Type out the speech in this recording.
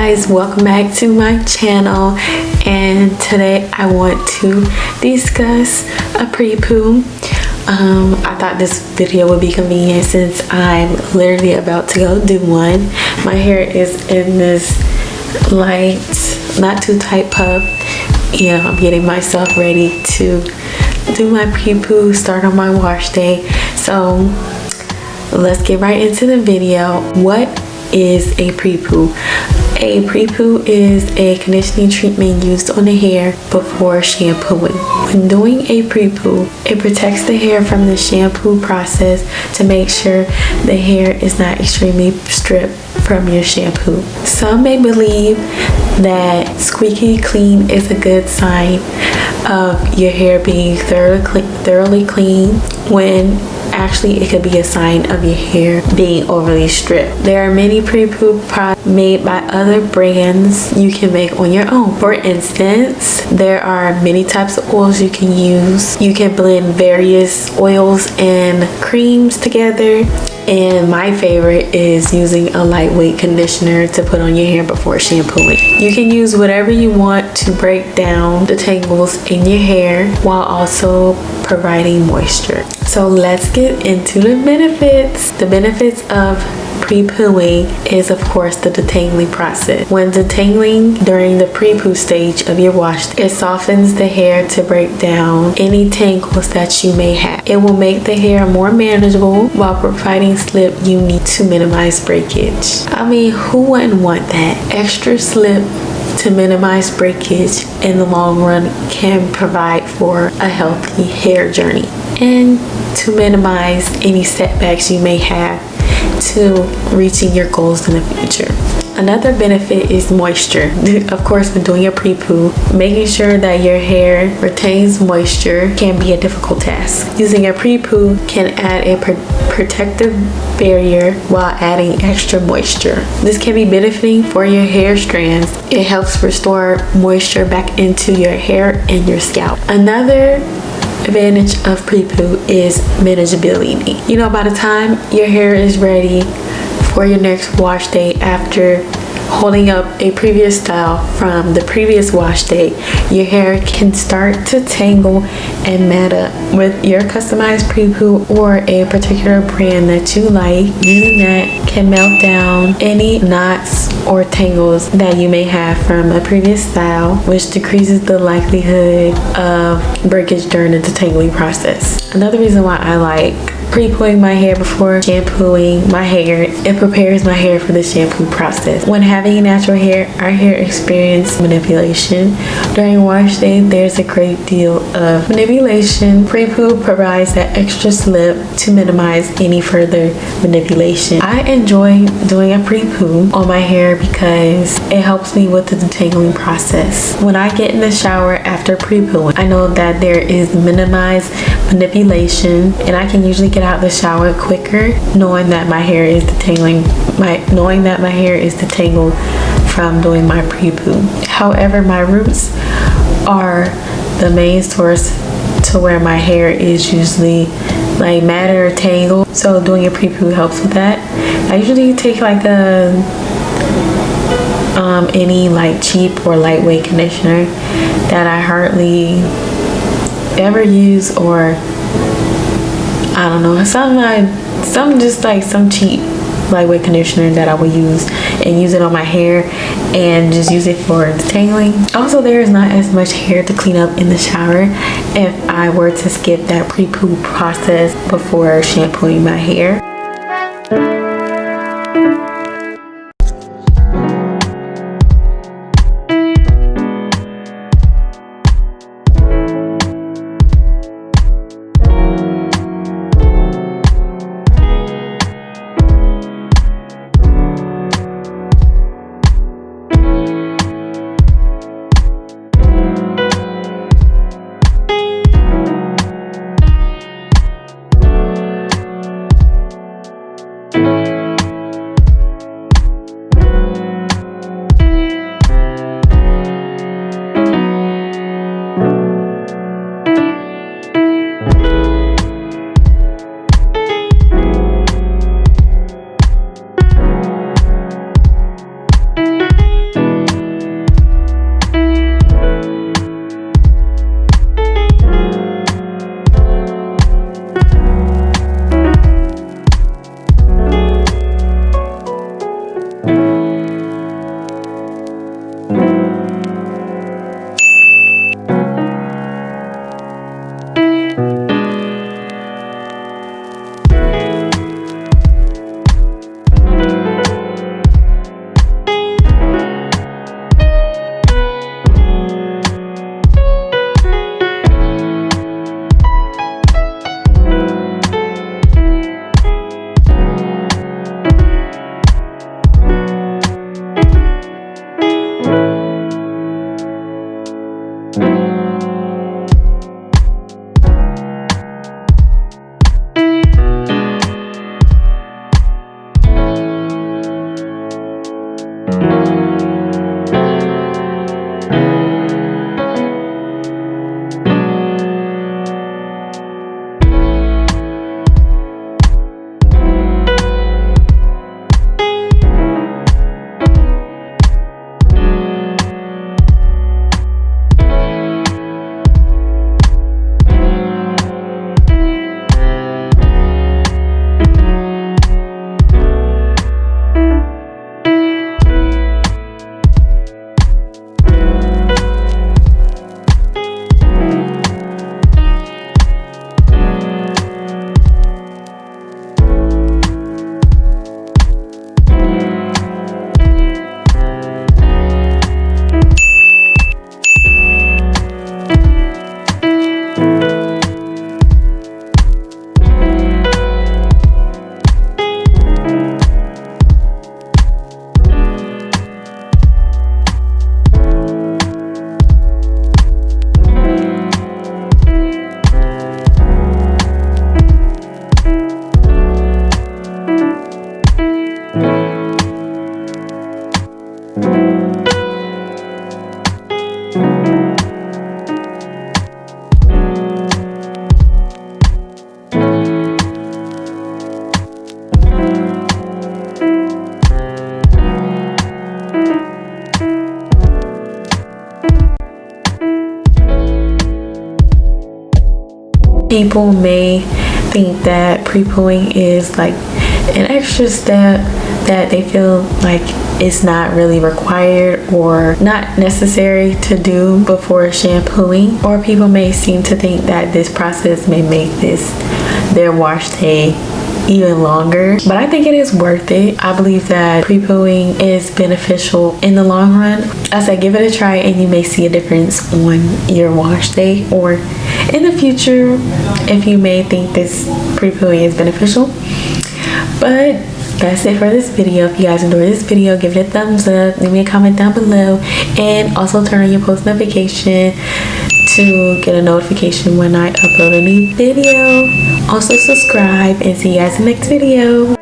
guys, welcome back to my channel, and today I want to discuss a pre-poo. I thought this video would be convenient since I'm literally about to go do one. My hair is in this light, not too tight puff. Yeah, I'm getting myself ready to do my pre-poo, start on my wash day. So let's get right into the video. What is a pre-poo? A pre-poo is a conditioning treatment used on the hair before shampooing. When doing a pre-poo, it protects the hair from the shampoo process to make sure the hair is not extremely stripped from your shampoo. Some may believe that squeaky clean is a good sign of your hair being thoroughly clean, when actually it could be a sign of your hair being overly stripped. There are many pre-poo products made by other brands you can make on your own. For instance, there are many types of oils you can use. You can blend various oils and creams together, and my favorite is using a lightweight conditioner to put on your hair before shampooing. You can use whatever you want to break down the tangles in your hair while also providing moisture. So let's get into the benefits. The benefits of pre-pooing is, of course, the detangling process. When detangling during the pre-poo stage of your wash, it softens the hair to break down any tangles that you may have. It will make the hair more manageable while providing slip you need to minimize breakage. I mean, who wouldn't want that? Extra slip to minimize breakage in the long run can provide for a healthy hair journey and to minimize any setbacks you may have to reaching your goals in the future. Another benefit is moisture. Of course, when doing a pre-poo, making sure that your hair retains moisture can be a difficult task. Using a pre-poo can add a protective barrier while adding extra moisture. This can be benefiting for your hair strands. It helps restore moisture back into your hair and your scalp. Another advantage of pre-poo is manageability. You know, by the time your hair is ready for your next wash day, after holding up a previous style from the previous wash day, your hair can start to tangle and mat up. With your customized pre-poo or a particular brand that you like, using that can melt down any knots or tangles that you may have from a previous style, which decreases the likelihood of breakage during the detangling process. Another reason why I like pre-pooing my hair before shampooing my hair, it prepares my hair for the shampoo process. When having natural hair, our hair experiences manipulation. During wash day, there's a great deal of manipulation. Pre-poo provides that extra slip to minimize any further manipulation. I enjoy doing a pre-poo on my hair because it helps me with the detangling process. When I get in the shower after pre-pooing, I know that there is minimized manipulation, and I can usually get out the shower quicker knowing that my hair is detangled from doing my pre-poo. However, my roots are the main source to where my hair is usually like matted or tangled, so doing a pre-poo helps with that. I usually take like any like cheap or lightweight conditioner that I hardly ever use, or I don't know, some cheap lightweight conditioner that I will use and use it on my hair and just use it for detangling. Also, there is not as much hair to clean up in the shower if I were to skip that pre-poo process before shampooing my hair. people may think that pre-pooing is like an extra step that they feel like it's not really required or not necessary to do before shampooing, or people may seem to think that this process may make their wash day even longer, but I think it is worth it. I believe that pre-pooing is beneficial in the long run. As I give it a try, and you may see a difference on your wash day, or in the future if you may think this pre-pooing is beneficial. But that's it for this video. If you guys enjoyed this video, give it a thumbs up, leave me a comment down below, and also turn on your post notification to get a notification when I upload a new video. Also subscribe, and see you guys in the next video.